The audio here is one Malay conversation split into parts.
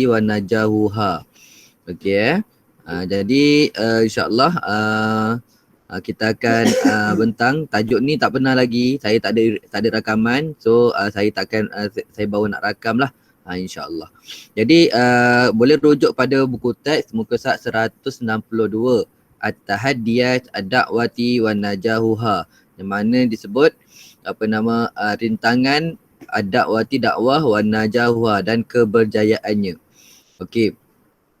wa najahuha. Okey. Jadi insya-Allah kita akan bentang tajuk ni tak pernah lagi, saya tak ada rakaman, so saya takkan saya baru nak rakam lah, insya-Allah. Jadi boleh rujuk pada buku teks muka surat 162 At-Tahaddiyat Ad-Da'wati wa Najahuha, yang mana disebut rintangan Ad-Da'wati dakwah wa Najahuha dan keberjayaannya. Okey.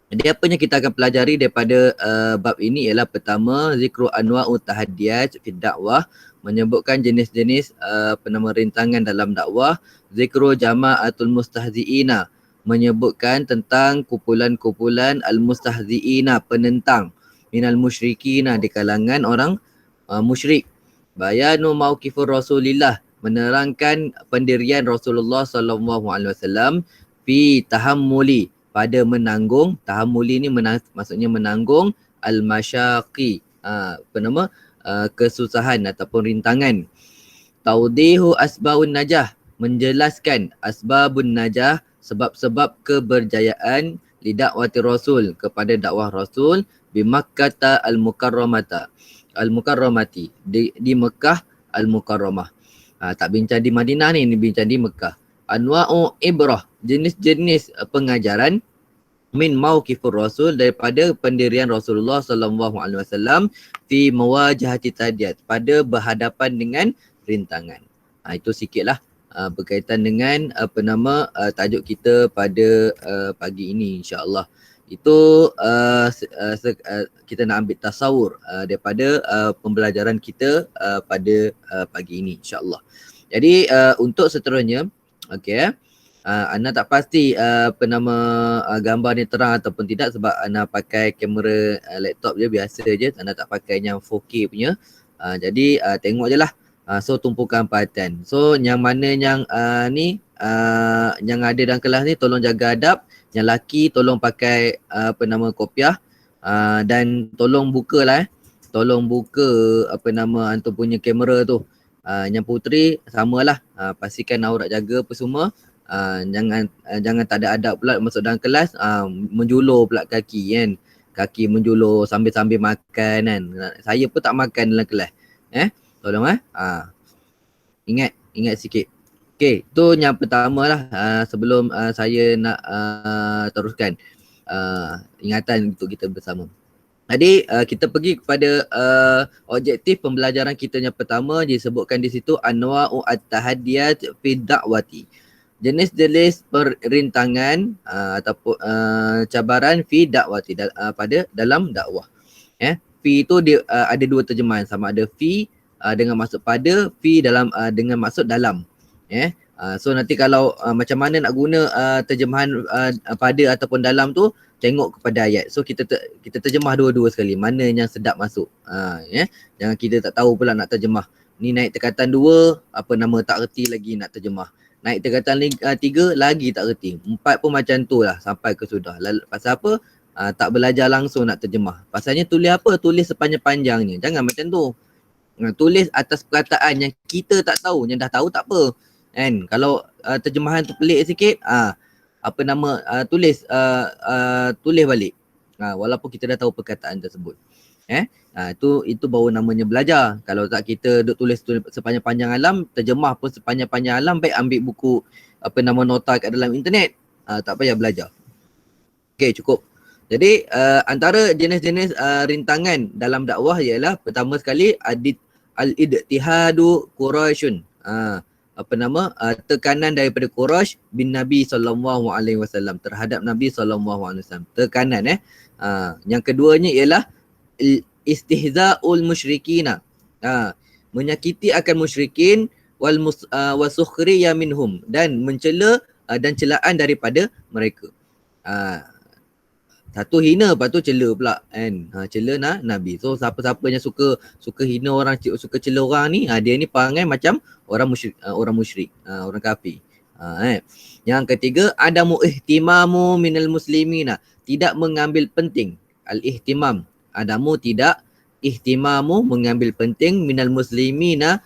Jadi apa yang kita akan pelajari daripada bab ini ialah pertama, zikru anwa'u tahaddiyat fi dakwah, menyebutkan jenis-jenis rintangan dalam dakwah. Zikru jama'atul mustahzi'ina, menyebutkan tentang kumpulan-kumpulan al-mustahzi'ina, penentang, minal musyrikina, di kalangan orang musyrik. Bayanu mauqifur Rasulillah, menerangkan pendirian Rasulullah sallallahu alaihi wasallam fi tahammuli, pada menanggung. Tahammuli ni maksudnya menanggung al-masyaqi, kesusahan ataupun rintangan. Taudihu asbabun najah, menjelaskan asbabun najah, sebab-sebab keberjayaan lidakwati Rasul, kepada dakwah Rasul, bi Makkah al-Mukarramati, di Mekah al-Mukarramah. Tak bincang di Madinah ni bincang di Mekah. Anwa'u ibrah, jenis-jenis pengajaran, min mauqifur Rasul, daripada pendirian Rasulullah sallallahu alaihi wasallam, fi mawajahati tadiyat, pada berhadapan dengan rintangan. Itu sikitlah berkaitan dengan tajuk kita pada pagi ini, insya-Allah. Itu kita nak ambil tasawur daripada pembelajaran kita pada pagi ini, insya-Allah. Jadi untuk seterusnya, okey, Ana tak pasti gambar ni terang ataupun tidak, sebab Ana pakai kamera laptop je, biasa je. Ana tak pakai yang 4K punya. Jadi tengok je lah. So tumpukan perhatian. So yang mana yang yang ada dalam kelas ni tolong jaga adab. Yang laki tolong pakai kopiah. Dan tolong bukalah tolong buka antum punya kamera tu. Yang puteri samalah, pastikan aurat jaga apa semua. Jangan tak ada adab pula masuk dalam kelas, menjulur pula kaki kan. Kaki menjulur sambil-sambil makan kan. Saya pun tak makan dalam kelas. Tolong ingat sikit. Okey, tu yang pertama lah, sebelum saya nak teruskan ingatan untuk kita bersama. Jadi kita pergi kepada objektif pembelajaran kita yang pertama, disebutkan di situ anwa'u at-tahaddiyat fi da'wati, jenis-jenis perintangan ataupun cabaran fi da'wati, pada dalam dakwah. Fi itu ada dua terjemahan, sama ada fi dengan maksud pada, fi dalam dengan maksud dalam. So nanti kalau macam mana nak guna terjemahan pada ataupun dalam tu, tengok kepada ayat. So kita terjemah dua-dua sekali, mana yang sedap masuk. Jangan kita tak tahu pula nak terjemah. Ni naik tekatan 2, tak reti lagi nak terjemah. Naik tekatan 3 lagi tak reti. 4 pun macam tu lah sampai ke sudah. Pasal apa? Tak belajar langsung nak terjemah. Pasalnya tulis apa? Tulis sepanjang-panjangnya. Jangan macam tu. Tulis atas perkataan yang kita tak tahu. Yang dah tahu tak apa. Kan? Kalau terjemahan tu pelik sikit, tulis balik. Walaupun kita dah tahu perkataan tersebut. Itu baru namanya belajar. Kalau tak kita duk tulis sepanjang-panjang alam, terjemah pun sepanjang-panjang alam, baik ambil buku nota kat dalam internet. Tak payah belajar. Okey, cukup. Jadi antara jenis-jenis rintangan dalam dakwah ialah pertama sekali al-ittihadu Quraisyun. Tekanan daripada Quraisy bin Nabi sallallahu alaihi wasallam terhadap Nabi sallallahu alaihi wasallam. Tekanan Yang keduanya ialah istihzaul musyrikina. Menyakiti akan musyrikin wa sukhriya minhum, dan mencela dan celaan daripada mereka. Satu hina, lepas tu cela pula kan. Cela Nabi. So siapa-siapa yang suka hina orang, suka cela orang ni, dia ni perangai macam orang musyrik, orang kafir. Yang ketiga, adamu ihtimamu minal muslimina, tidak mengambil penting. Al-ihtimam, adamu tidak, ihtimamu mengambil penting, minal muslimina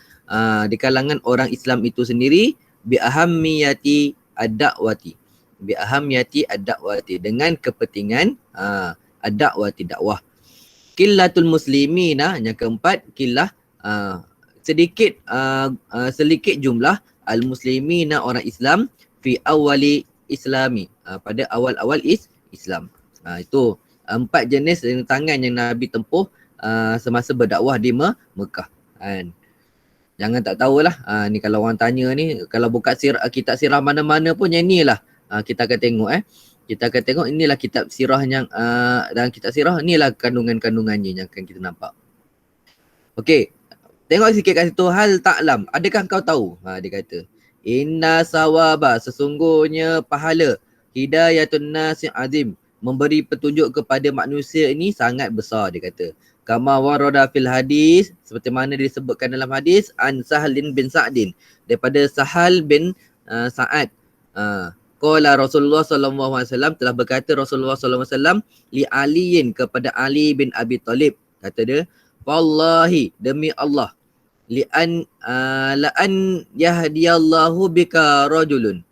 di kalangan orang Islam itu sendiri, bi ahammiyati ad-da'wati, bi ahamiyati ad-da'wati, dengan kepentingan ad-da'wati, dakwah. Qillatul muslimina, yang keempat, qillah sedikit jumlah al-muslimina, orang Islam, fi awali islami, pada awal-awal Islam. Itu 4 jenis rintangan yang Nabi tempuh semasa berdakwah di Mekah kan. Jangan tak tahulah. Ni kalau orang tanya ni, kalau buka kitab sirah mana-mana pun yang ni lah. Kita akan tengok Kita akan tengok inilah kitab sirah yang dalam kitab sirah inilah kandungan-kandungannya yang akan kita nampak. Okey. Tengok sikit kat situ, hal ta'lam. Adakah kau tahu? Dia kata, inna sawaba, sesungguhnya pahala, hidayatun nasi azim, memberi petunjuk kepada manusia ini sangat besar, dia kata. Kama warada fil hadis, seperti mana disebutkan dalam hadis, an Sahlin bin Sa'din, daripada Sahal bin Sa'ad. Qala Rasulullah SAW, telah berkata Rasulullah SAW li Aliin, kepada Ali bin Abi Talib, kata dia, wallahi, demi Allah, la'an yahdiyallahu bika rajulun,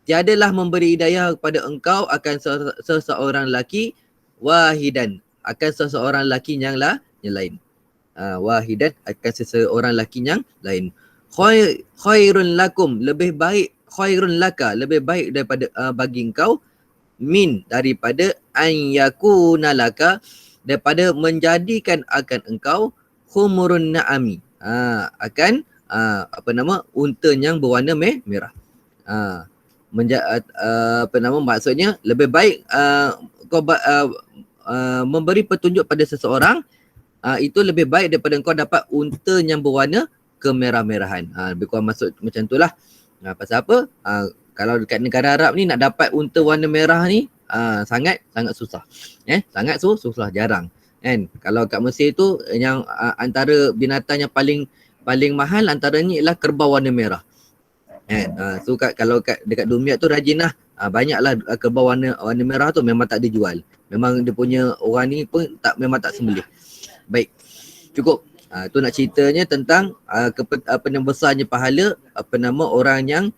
tiadalah memberi hidayah kepada engkau akan seseorang lelaki, wahidan, akan seseorang lelaki yang lain. Wahidan, akan seseorang lelaki yang lain. Khairun lakum, lebih baik, khairun laka, lebih baik daripada bagi engkau, min, daripada an yakuna laka, daripada menjadikan akan engkau, khumurun na'ami, akan unta yang berwarna merah. Maksudnya lebih baik kau memberi petunjuk pada seseorang, itu lebih baik daripada kau dapat unta yang berwarna kemerah-merahan. Lebih kurang maksud macam itulah. Pasal apa? Kalau dekat negara Arab ni nak dapat unta warna merah ni sangat susah. Sangat susah, jarang. Kan? Kalau kat Mesir tu yang antara binatang yang paling mahal antaranya ialah kerbau warna merah. So kalau dekat Dumia tu rajinlah, banyaklah kerbau warna merah tu memang tak dijual. Memang dia punya orang ni pun memang tak sembelih. Baik. Cukup. Tu nak ceritanya tentang besarnya pahala orang yang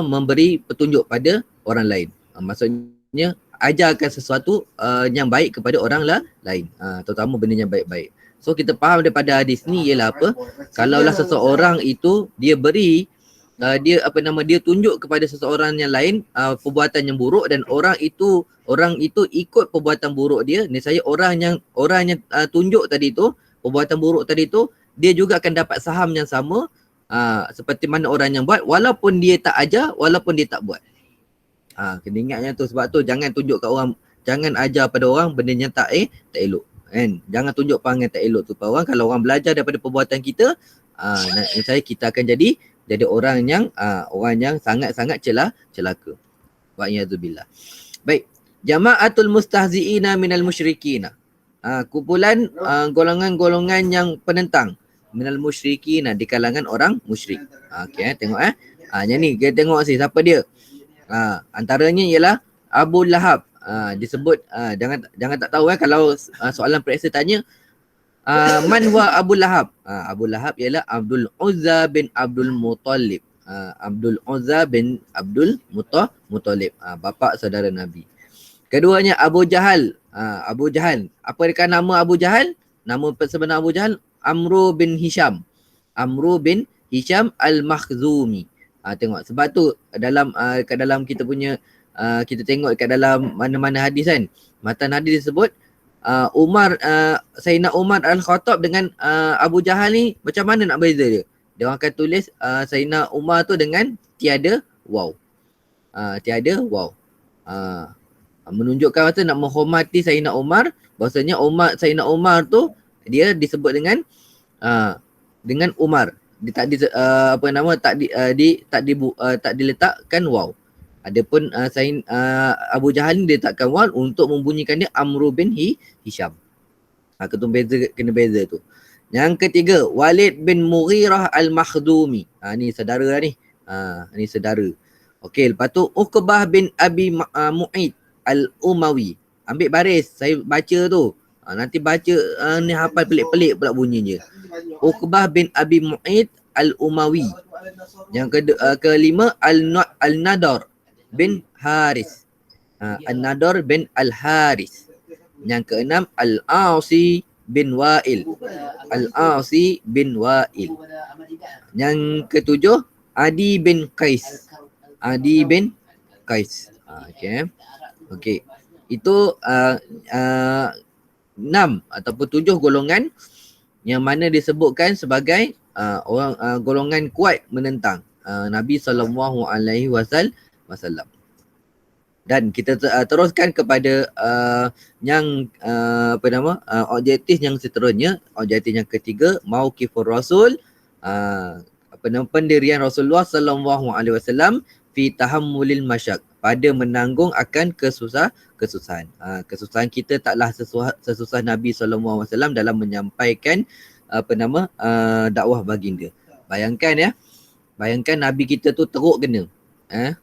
memberi petunjuk pada orang lain. Maksudnya ajarkan sesuatu yang baik kepada orang lain, terutama benda yang baik-baik. So kita faham daripada hadis ni ialah apa? Kalaulah seseorang itu dia beri dia tunjuk kepada seseorang yang lain perbuatan yang buruk, dan orang itu ikut perbuatan buruk dia, nescaya orang yang tunjuk tadi tu perbuatan buruk tadi tu, dia juga akan dapat saham yang sama seperti mana orang yang buat, walaupun dia tak ajar, walaupun dia tak buat. Kena ingatnya tu. Sebab tu jangan tunjuk kat orang, jangan ajar pada orang benda yang tak elok kan. Jangan tunjuk perangai tak elok tu pada orang. Kalau orang belajar daripada perbuatan kita, saya kita akan jadi orang yang sangat-sangat celaka. Wa'iyadzubillah. Baik. Jama'atul mustahzi'ina minal musyrikina. Kumpulan golongan-golongan yang penentang minal musyrikina, di kalangan orang musyrik. Okey, tengok yang ni kita tengok siapa dia. Antaranya ialah Abu Lahab. Disebut jangan tak tahu kalau soalan periksa tanya man huwa Abu Lahab. Abu Lahab ialah Abdul Uzza bin Abdul Muttalib. Abdul Uzza bin Abdul Muttalib, bapa saudara Nabi. Keduanya Abu Jahal. Abu Jahal. Apa dia nama Abu Jahal? Nama sebenar Abu Jahal Amru bin Hisham. Amru bin Hisham al-Makhzumi. Tengok, sebab tu kat dalam kita punya kita tengok kat dalam mana-mana hadis kan, matan hadis disebut Sayyidina Umar Al-Khattab dengan Abu Jahal ni macam mana nak beza dia? Dia orang akan tulis Sayyidina Umar tu dengan tiada waw. Tiada waw. Menunjukkan nak menghormati Sayyidina Umar, bahasanya Sayyidina Umar tu dia disebut dengan Umar. Dia tak diletakkan waw. Adapun Abu Jahal ni dia letakkan waw untuk membunyikan dia Amru bin Hisham. Kena beza tu. Yang ketiga, Walid bin Mughirah al-Makhdumi. Ni saudara ni. Ni saudara. Okey, lepas tu Uqbah bin Abi Mu'id al-Umawi. Ambil baris, saya baca tu. Nanti baca ni hafal pelik-pelik pula bunyinya. Uqbah bin Abi Mu'id al-Umawi. Yang kelima Al-Nadar. bin Haris. An-Nadr bin Al-Haris. Yang keenam Al-Asi bin Wa'il. Al-Asi bin Wa'il. Yang ketujuh Adi bin Qais. Adi bin Qais. Okey. Okey. Itu 6 ataupun 7 golongan yang mana disebutkan sebagai orang golongan kuat menentang Nabi sallallahu alaihi wasallam. Dan kita teruskan kepada yang objektif yang seterusnya, objektif yang ketiga, mauqifur Rasul, pendirian Rasulullah sallallahu alaihi wasallam fi tahammulil masyak, pada menanggung akan kesusahan. Kesusahan kita taklah sesusah Nabi sallallahu alaihi wasallam dalam menyampaikan dakwah baginda. Bayangkan Nabi kita tu teruk kena.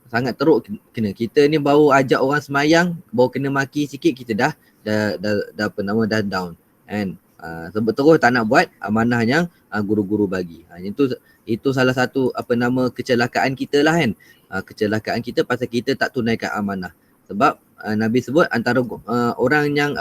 Sangat teruk kena. Kita ni baru ajak orang semayang, baru kena maki sikit, kita dah down. Kan? Sebab terus tak nak buat amanah yang guru-guru bagi. Itu salah satu kecelakaan kita lah kan. Kecelakaan kita pasal kita tak tunaikan amanah. Sebab Nabi sebut antara orang yang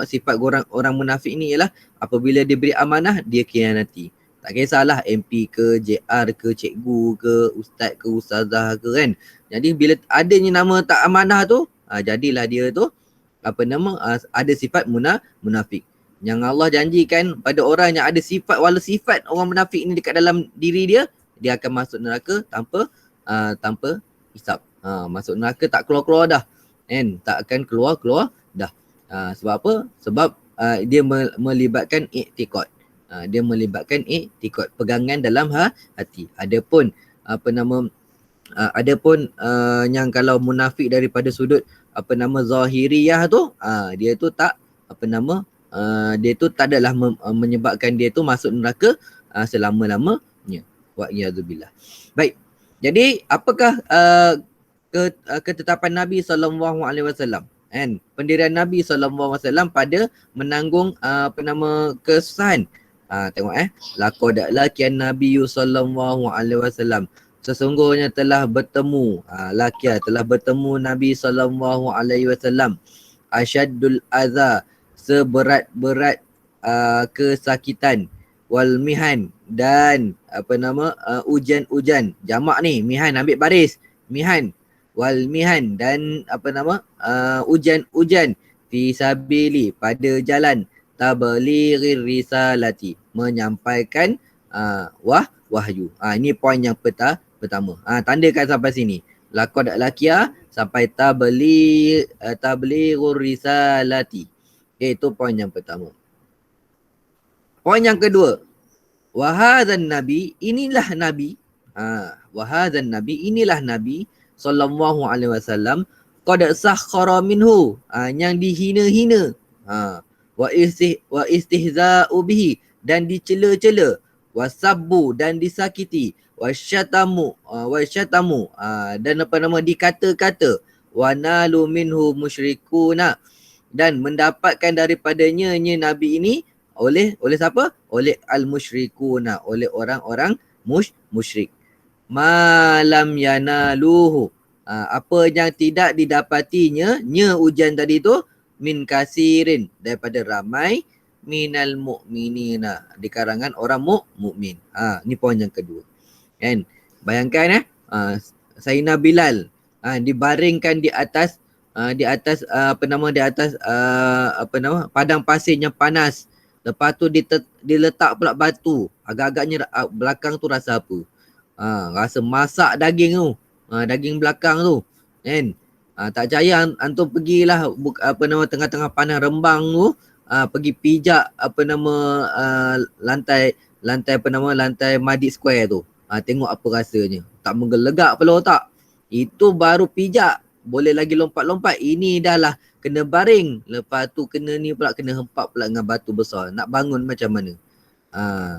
sifat orang munafik ni ialah apabila dia beri amanah, dia khianati. Tak kisahlah MP ke, JR ke, cikgu ke, ustaz ke, ustazah ke kan. Jadi bila adanya nama tak amanah tu, jadilah dia tu ada sifat munafik. Yang Allah janjikan pada orang yang ada sifat, walau sifat orang munafik ni dekat dalam diri dia, dia akan masuk neraka tanpa hisap. Masuk neraka tak keluar-keluar dah. Kan? Tak akan keluar-keluar dah. Sebab apa? Sebab dia melibatkan iktikad. Dia melibatkan iktikad, pegangan dalam hati. Adapun yang kalau munafik daripada sudut zahiriyah tu, dia tu tak dia tu tak adalah menyebabkan dia tu masuk neraka selama-lamanya. Wa iyadzubillah. Baik. Jadi apakah ketetapan Nabi sallallahu alaihi wasallam? Kan? Pendirian Nabi sallallahu alaihi wasallam pada menanggung kesusahan. Tengok laqad laqiyan nabiyyu sallallahu alaihi wasallam, sesungguhnya telah bertemu telah bertemu Nabi sallallahu alaihi wasallam asyaddul adza, seberat-berat kesakitan, wal mihan, dan ujian-ujian. Jamak ni mihan, ambil baris, mihan, wal mihan, dan ujian-ujian fi sabili, pada jalan tablighir risalati, menyampaikan wahyu. Ini poin yang pertama. Tandakan sampai sini. Laqad laqiya sampai tablighur risalati. Itu poin yang pertama. Poin yang kedua, wahadzan nabi, inilah nabi. Wahadzan nabi, inilah nabi sallallahu alaihi wasallam qad sakhara minhu, yang dihina-hina. Wa istihza'u bihi, dan dicela-cela, wasabbu, dan disakiti, wasyatamu dan dikata-kata, wa nalu minhu musyrikuna, dan mendapatkan daripadanya Nabi ini oleh siapa? Oleh al-musyrikuna, oleh orang-orang musyrik. Malam yanaluhu, apa yang tidak didapatinya ujian tadi tu, min kasirin, daripada ramai, minal mu'minina, di kalangan orang mukmin. Ni poin yang kedua. Kan? Bayangkan Sayyidina Bilal dibaringkan di atas padang pasir yang panas. Lepas tu diletak pula batu. Agak-agaknya belakang tu rasa apa? Rasa masak daging tu. Daging belakang tu. Kan? Tak percaya antum pergilah tengah-tengah panas Rembang tu, pergi pijak lantai Madid Square tu. Tengok apa rasanya. Tak menggelegak pula tak. Itu baru pijak. Boleh lagi lompat-lompat. Ini dah lah kena baring. Lepas tu kena ni pula, kena hempak pula dengan batu besar. Nak bangun macam mana?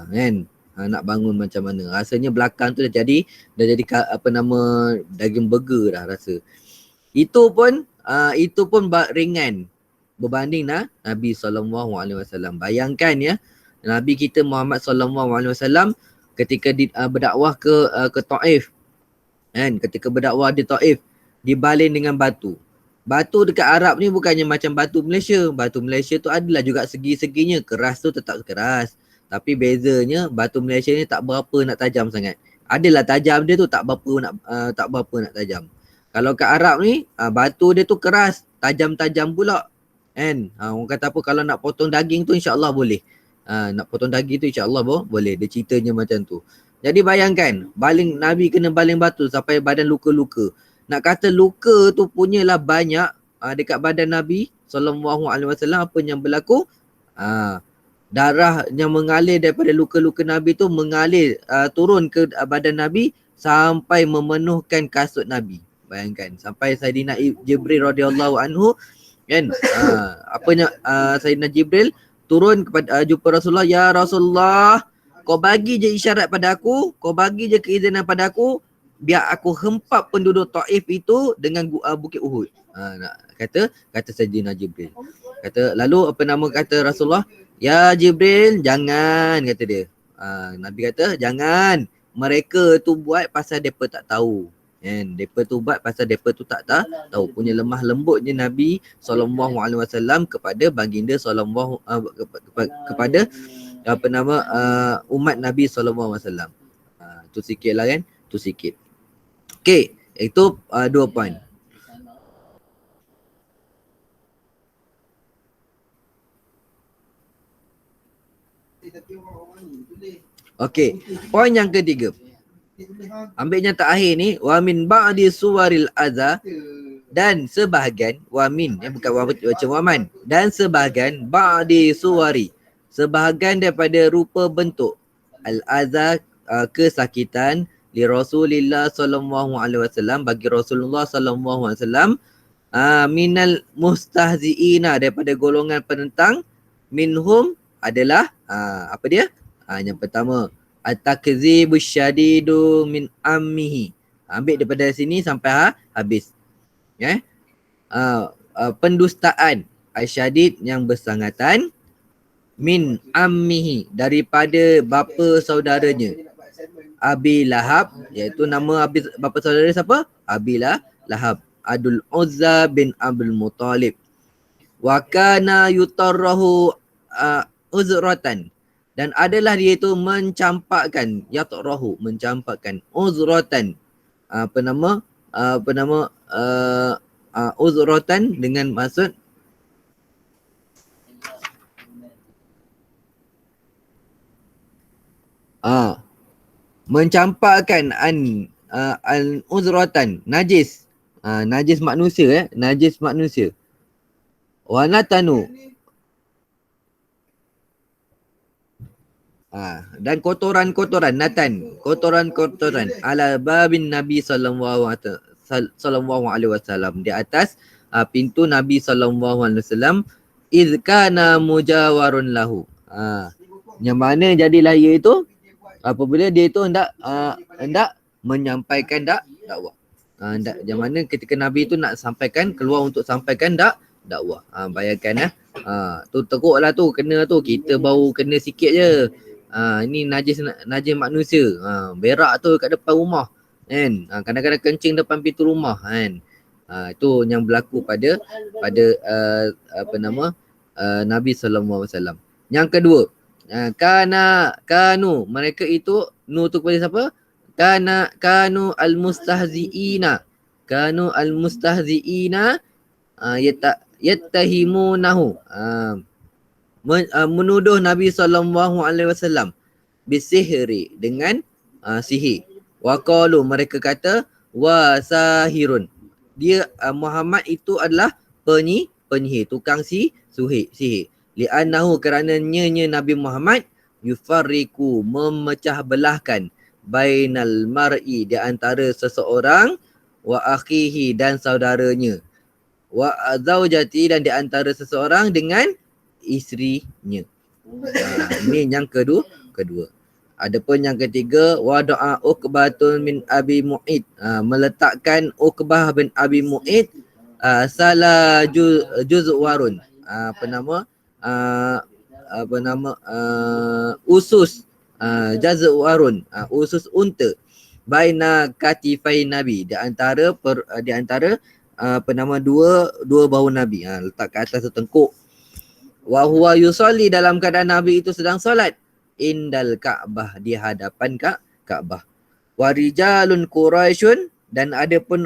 Kan? Nak bangun macam mana? Rasanya belakang tu dah jadi daging burger dah rasa. Itu pun ringan berbanding Nabi SAW. Bayangkan ya, Nabi kita Muhammad SAW ketika berdakwah ke Taif, kan, ketika berdakwah di Taif, dibaling dengan batu. Batu dekat Arab ni bukannya macam batu Malaysia. Batu Malaysia tu adalah juga segi-seginya. Keras tu tetap keras. Tapi bezanya batu Malaysia ni tak berapa nak tajam sangat. Adalah tajam dia tu tak berapa nak tajam. Kalau kat Arab ni batu dia tu keras, tajam-tajam pula. Kan? Orang kata apa, kalau nak potong daging tu insya-Allah boleh. Nak potong daging tu insya-Allah boleh. Dia ceritanya macam tu. Jadi bayangkan, Nabi kena baling batu sampai badan luka-luka. Nak kata luka tu punyalah banyak dekat badan Nabi SAW. Apa yang berlaku? Darah yang mengalir daripada luka-luka Nabi tu mengalir turun ke badan Nabi sampai memenuhkan kasut Nabi. Bayangkan, sampai Saidina Jibril radhiyallahu anhu kan, Saidina Jibril turun kepada jumpa Rasulullah. Ya Rasulullah, kau bagi je isyarat pada aku, kau bagi je keizinan pada aku, biar aku hempap penduduk Taif itu dengan Bukit Uhud. Kata Saidina Jibril. Lalu kata Rasulullah, ya Jibril, jangan, kata dia. Nabi kata, jangan. Mereka tu buat pasal mereka tak tahu. Mereka tu buat pasal mereka tu tak tahu. Punya lemah lembutnya Nabi SAW kepada baginda kepada umat Nabi SAW. Tu sikit lah kan. Tu sikit. Okay, itu 2 poin. Okay, poin yang ketiga. Ambil yang terakhir ni, wa min ba'di suwaril adza, dan sebahagian, wa min, bukan macam waman, dan sebahagian ba'di suwari, sebahagian daripada rupa bentuk al-adza, kesakitan, li Rasulillah sallallahu alaihi wasallam, bagi Rasulullah sallallahu alaihi wasallam, minal mustahziina, daripada golongan penentang, minhum adalah apa dia? Yang pertama, at-takzibus syadidu min ammihi. Ambil daripada sini sampai habis. Pendustaan asyadid yang bersangatan, min ammihi, daripada bapa saudaranya, Abi Lahab, iaitu nama bapa saudara siapa? Abi Lahab, Abdul Uzza bin Abdul Muttalib. Wa kana yutarrahu uzratan, dan adalah dia itu mencampakkan, yatrahu, mencampakkan, uzratan, uzratan dengan maksud mencampakkan uzratan, najis, najis manusia, najis manusia. Wa natanu, dan kotoran-kotoran, natan, kotoran-kotoran, ala babin Nabi sallallahu alaihi wasallam, di atas pintu Nabi sallallahu alaihi wasallam, iz kana mujawarun lahu, yang mana jadilah ia itu apabila dia itu hendak menyampaikan dakwah. Yang mana ketika Nabi itu nak sampaikan, keluar untuk sampaikan dakwah. Bayangkan tu teruklah tu, kena tu, kita baru kena sikit je. Ini najis manusia. Berak tu kat depan rumah. Kan? Kadang-kadang kencing depan pintu rumah. Kan? Itu yang berlaku pada Nabi sallallahu alaihi wasallam. Yang kedua, kanu, mereka itu, nu tu kepada siapa? Kanu al-mustahzi'ina. Kanu al-mustahzi'ina yattahimunahu, menuduh Nabi sallallahu alaihi wasallam bisihri, dengan sihir. Wa qalu, mereka kata, wa sahirun, dia Muhammad itu adalah penyihir, tukang sihir. Li'annahu, kerana Nabi Muhammad yufarriku, memecah belahkan, bainal mar'i, di antara seseorang, wa akhihi, dan saudaranya, wa zaujati, dan di antara seseorang dengan isterinya. Ini yang kedua. Adapun yang ketiga, wada'a Uqbatun min Abi Mu'id, meletakkan Uqbah bin Abi Mu'id salah juzwarun, usus jazwarun, usus unta, baina katifai Nabi, di antara dua bahu Nabi. Letak ke atas tengkuk. Wa huwa yusalli, dalam keadaan Nabi itu sedang solat, indal Ka'bah, di hadapan Ka'bah. Wa rijalun Quraisyun, dan ada pun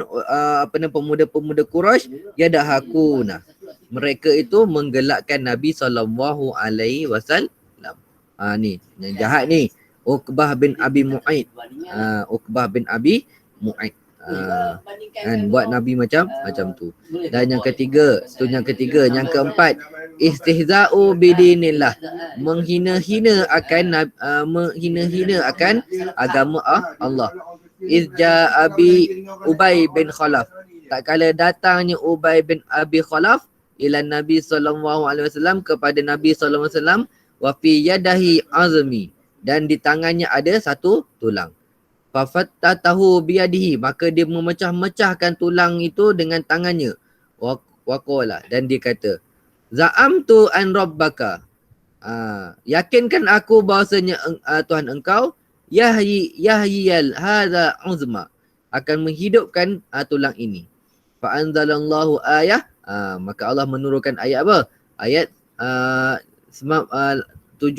pemuda-pemuda Quraisy, yadahakuna, mereka itu menggelakkan Nabi sallallahu alaihi wasallam. Ni yang jahat ni, Uqbah bin Abi Mu'aid. Uqbah bin Abi Mu'aid. Kan buat Nabi macam tu. Dan yang ketiga, yang keempat, istihza'u bidinillah, menghina-hina akan agama Allah. Izja Abi Ubay bin Khalaf, tak kala datangnya Ubay bin Abi Khalaf ila Nabi sallallahu alaihi wasallam, kepada Nabi sallallahu alaihi wasallam, wa fi yadahi azmi, dan di tangannya ada satu tulang. Fafattatahu biyadihi, maka dia memecah-mecahkan tulang itu dengan tangannya. Waqala, dan dia kata, za'amtu an rabbaka, yakinkan aku bahasanya Tuhan engkau, yahyiyal hadza uzma, akan menghidupkan tulang ini. Fa anzalallahu ayah, maka Allah menurunkan ayat apa? Ayat 78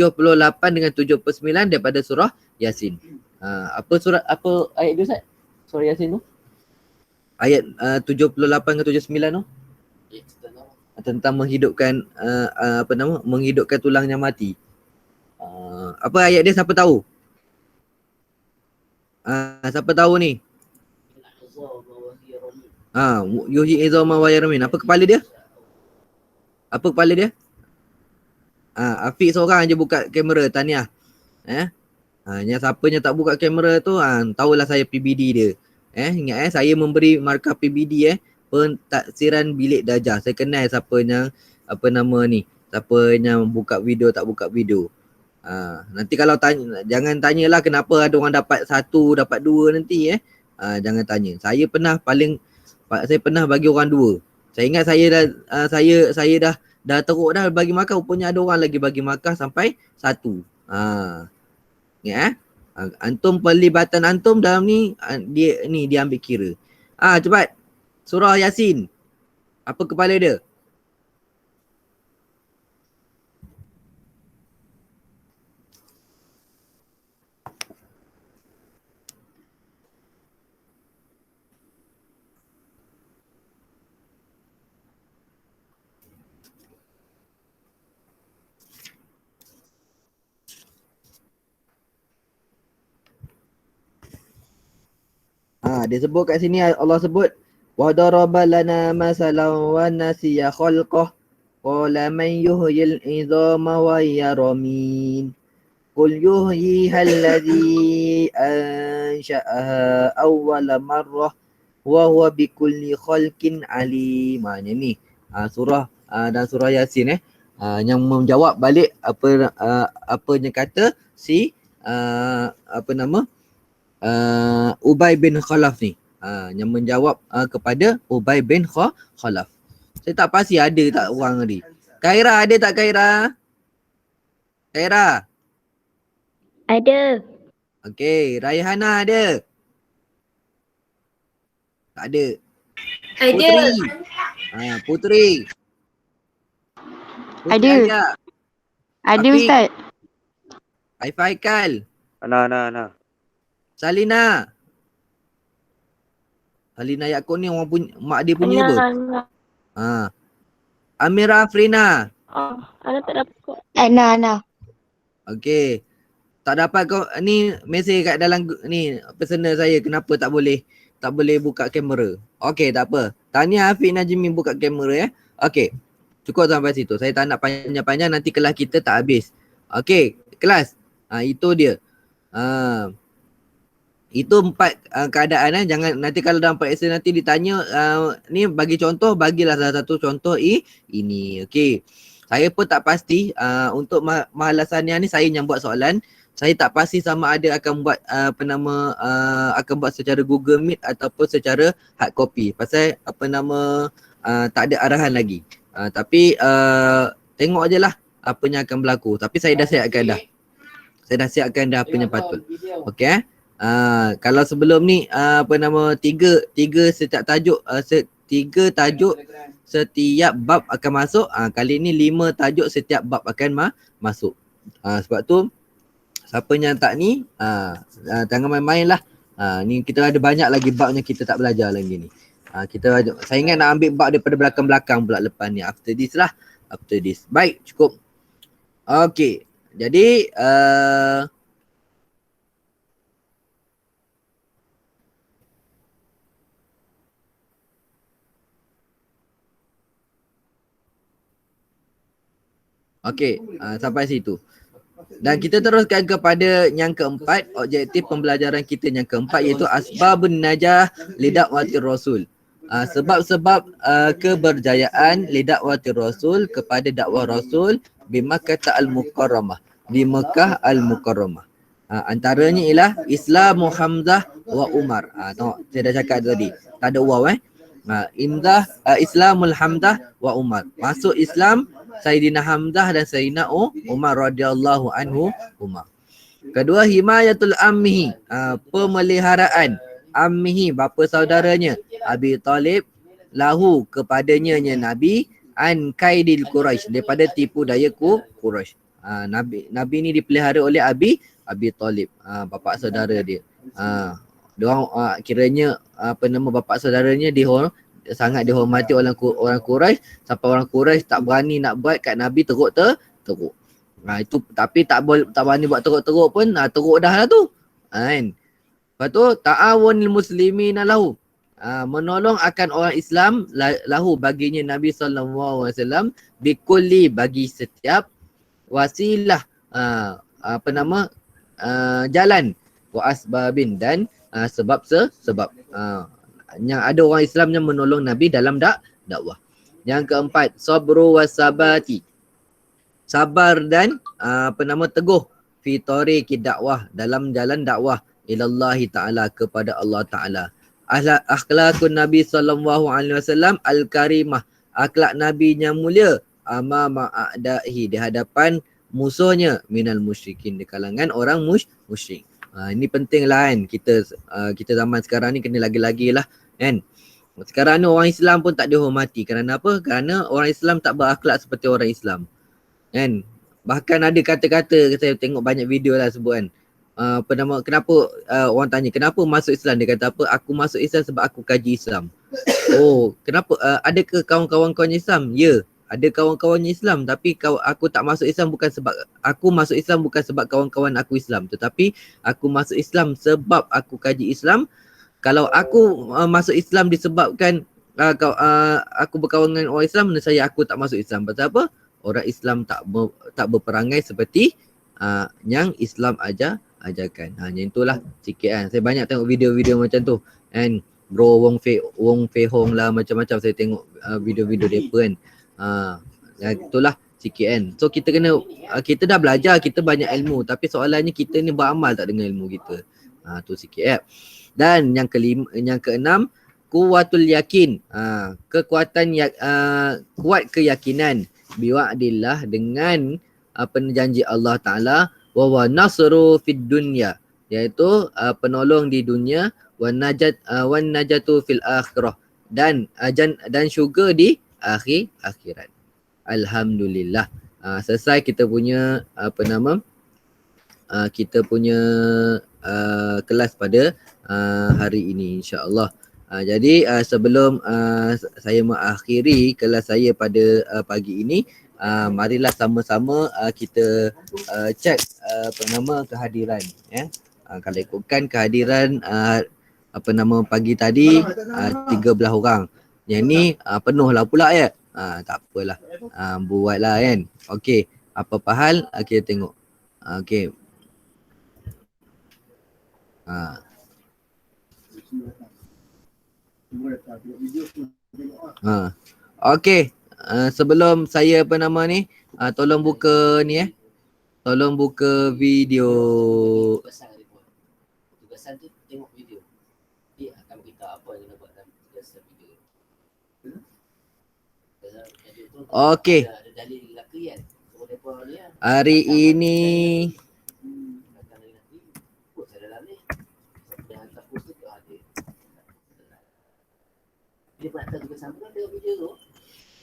dengan 79 daripada surah Yasin. Apa ayat tu Ustaz? Surah Yasin tu? Ayat 78 ke 79 tu? Tentang menghidupkan menghidupkan tulang yang mati. Apa ayat dia, siapa tahu? Siapa tahu ni? Yuhyi izama wa yarmin. Apa kepala dia? Afiq seorang je buka kamera, tahniah. Yang siapa yang tak buka kamera tu, tahulah saya PBD dia. Ingat saya memberi markah PBD pentaksiran bilik darjah. Saya kenal siapa yang siapa yang buka video tak buka video. Nanti kalau tanya, jangan tanyalah kenapa ada orang dapat 1, dapat 2 nanti jangan tanya. Saya pernah bagi orang 2. Saya ingat saya dah teruk dah bagi markah, rupanya ada orang lagi bagi markah sampai 1. Ingat antum, pelibatan antum dalam ni dia ambil kira. Cepat. Surah Yasin. Apa kepala dia? Dia sebut kat sini, Allah sebut, wa daraba lana masalan wa nasiya khalqah qala man yuhyil izama wa hiya ramim qul yuhyiha alladhi ansha'aha awwala marrah wa huwa bikulli khalqin alim. Ni surah dan surah Yasin yang menjawab balik apa yang kata si Ubay bin Khalaf ni, yang menjawab kepada Ubay bin Khalaf. Saya tak pasti ada tak orang ni. Khaira ada tak Khaira? Khaira? Ada. Okey, Raihana ada? Tak ada. Ada. Putri. Ada. Ada Ustaz. Haikal. Ana. Salina Yaakob ni orang punya, mak dia punya apa? Amira Afrina. Ana tak dapat kok. Ana. Okey. Tak dapat kau ni mesej kat dalam ni personal saya, kenapa tak boleh buka kamera. Okey, tak apa. Tahniah Afiq Najmi buka kamera Okey. Cukup sampai situ. Saya tak nak panjang-panjang, nanti kelas kita tak habis. Okey, kelas. Itu dia. Itu 4 keadaan Jangan nanti kalau dalam periksa nanti ditanya ni bagi contoh, bagilah salah satu contoh ini. Okey. Saya pun tak pasti untuk mahalasannya ni, saya yang buat soalan. Saya tak pasti sama ada akan buat akan buat secara Google Meet ataupun secara hard copy. Pasal tak ada arahan lagi. Tapi tengok je lah apa yang akan berlaku. Tapi saya dah siapkan dah. Apa yang patut. Okey Kalau sebelum ni apa nama tiga setiap tajuk tiga tajuk setiap bab akan masuk. Kali ni 5 tajuk setiap bab akan masuk. Sebab tu siapa yang tak ni jangan main-main lah. Ni kita ada banyak lagi bab yang kita tak belajar lagi ni. Saya ingat nak ambil bab daripada belakang-belakang pula lepas ni. After this lah. After this. Baik, cukup. Okay. Jadi okey, sampai situ. Dan kita teruskan kepada yang keempat, objektif pembelajaran kita yang keempat iaitu asbabun najah lidakwatir rasul. Sebab-sebab keberjayaan lidakwatir rasul kepada dakwah rasul di Makkah al-Mukarramah. Di Mekah al-Mukarramah. Antaranya ialah Islam Hamzah wa Umar. Tengok, saya dah cakap tadi. Tak ada waw Islamul Hamzah wa Umar. Masuk Islam Sayyidina Hamzah dan Sayyidina Umar radhiyallahu anhu. Kedua, himayatul ammihi, pemeliharaan ammihi, bapa saudaranya Abi Talib, lahu kepadanya Nabi, an kaidil Quraisy, daripada tipu daya Quraisy. Nabi ni dipelihara oleh Abi Talib, bapa saudara dia. Diorang kiranya apa nama bapa saudaranya sangat dihormati oleh orang Quraisy, sampai orang Quraisy tak berani nak buat kat Nabi teruk. Itu tapi tak berani buat teruk pun teruk dah lah tu. Kan? Lepas tu ta'awunil muslimin lahu. Menolong akan orang Islam lahu baginya Nabi sallallahu alaihi wasallam bikulli, bagi setiap wasilah jalan wa asbabin, dan sebab. Yang ada orang Islam yang menolong Nabi dalam dakwah. Yang keempat, sabru wasabati, sabar dan teguh fi tariqi dakwah, dalam jalan dakwah ilallahi ta'ala, kepada Allah Ta'ala. Akhlakun Nabi sallallahu alaihi wasallam al-karimah, akhlak Nabi yang mulia amama a'dahi, di hadapan musuhnya minal musyrikin, di kalangan orang musyrik. Ini penting lah kan, kita zaman sekarang ni kena lagi-lagi lah kan. Sekarang ni orang Islam pun tak dihormati. Kerana apa? Kerana orang Islam tak berakhlak seperti orang Islam kan. Bahkan ada kata-kata, saya tengok banyak video lah sebut kan, kenapa orang tanya kenapa masuk Islam, dia kata apa, aku masuk Islam sebab aku kaji Islam. Oh, kenapa? Ada ke kawan-kawan kau Islam? Ya, ada kawan-kawan Islam, tapi aku tak masuk Islam bukan sebab aku masuk Islam, bukan sebab kawan-kawan aku Islam, tetapi aku masuk Islam sebab aku kaji Islam. Kalau aku masuk Islam disebabkan aku berkawan dengan orang Islam, saya aku tak masuk Islam. Pasal apa? Orang Islam tak berperangai seperti yang Islam ajarkan. Yang itulah sikit kan. Saya banyak tengok video-video macam tu kan. Bro Wong Fei Hong lah, macam-macam saya tengok video-video mereka kan. Itulah sikit kan. So kita kita dah belajar, kita banyak ilmu, tapi soalannya kita ni beramal tak dengan ilmu kita. Tu sikit ya. Dan yang keenam, kuwatul yakin, kekuatan kuat keyakinan biwa'dillah, dengan janji Allah Ta'ala, wa nasru fid dunya, iaitu penolong di dunia, wan najatu fil akhirah, dan syurga di akhirat. Alhamdulillah. Selesai kita punya kelas pada hari ini, insya-Allah. Jadi sebelum saya mengakhiri kelas saya pada pagi ini, marilah sama-sama kita cek kehadiran ya. Kalau ikutkan kehadiran pagi tadi 13 orang. Yang ni penuh lah pula ya. Tak apalah. Buatlah kan. Okey, apa hal kita tengok. Okey. Okey, sebelum saya tolong buka ni tolong buka video. Tugasan tu tengok video. Dia akan beritahu apa yang nak buat dalam tugasan video. Okey. Hari ini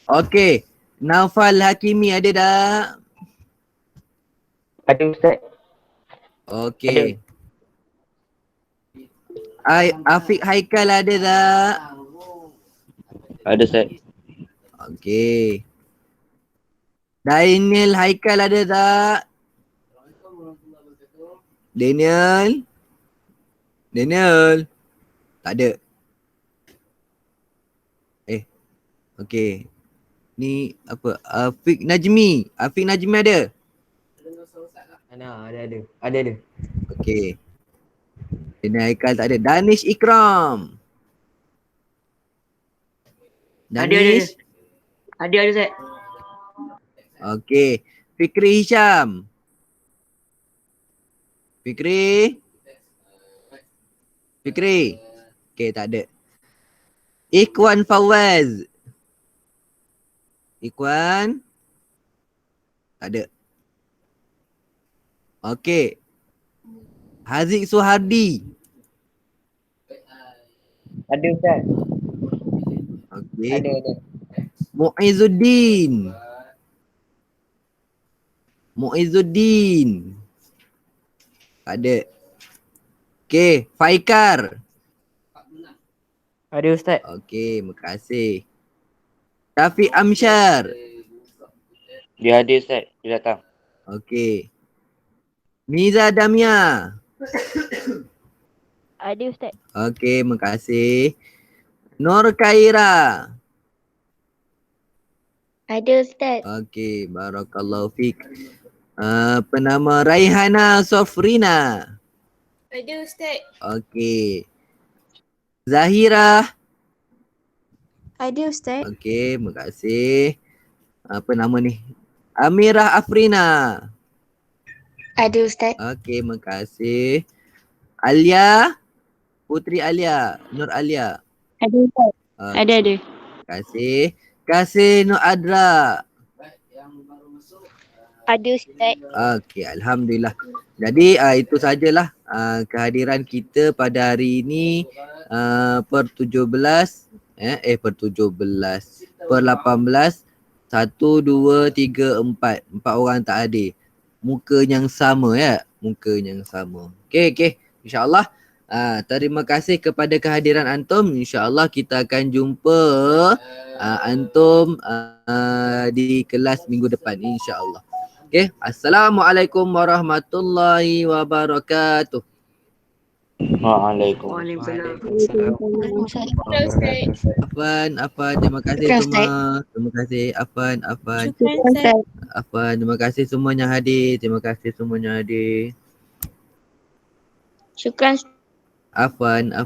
Okey. Naufal Hakimi ada tak? Ada Ustaz. Okey. Afiq Haikal ada tak? Ada Ustaz. Okey. Daniel Haikal ada tak? Daniel? Daniel? Tak ada. Okey. Ni apa? Afiq Najmi. Afiq Najmi ada? Ada. Ada. Okey. Daniel Haikal tak ada. Danish Ikram. Danish? Ada Ustaz. Okey. Fikri Hisham. Fikri? Okey, tak ada. Ikhwan Fawaz. Ikhwan? Tak ada. Okey. Haziq Suhardi. Ada Ustaz. Okey. Ada. Muizuddin. Tak ada. Okey, Faikar. Ada Ustaz. Okey, makasih. Syafiq Amsyar. Dia ada Ustaz. Dia datang. Okey. Miza Damia. Ada Ustaz. Okey, makasih. Nur Khaira. Ada Ustaz. Okey, barakallahu fik. Apa nama? Raihana Sofrina. Ada Ustaz. Okey. Zahira. Ada Ustaz. Okey, makasih. Apa nama ni? Amirah Afrina. Ada Ustaz. Okey, makasih. Alia. Putri Alia. Nur Alia. Ada Ustaz. Ada. Terima kasih. Kasih Nur Adra. Ada Ustaz. Okey, alhamdulillah. Jadi itu sajalah kehadiran kita pada hari ini per 17 per 17 per 18 1 2 3 4 orang tak hadir. Muka yang sama ya, muka yang sama. Okey, insya-Allah. Terima kasih kepada kehadiran antum. InsyaAllah kita akan jumpa antum di kelas minggu depan insyaAllah. Okay. Assalamualaikum warahmatullahi wabarakatuh. Waalaikumsalam. Afan, terima kasih semua. Terima kasih Afan. Terima kasih semuanya hadir. Syukran. Afan.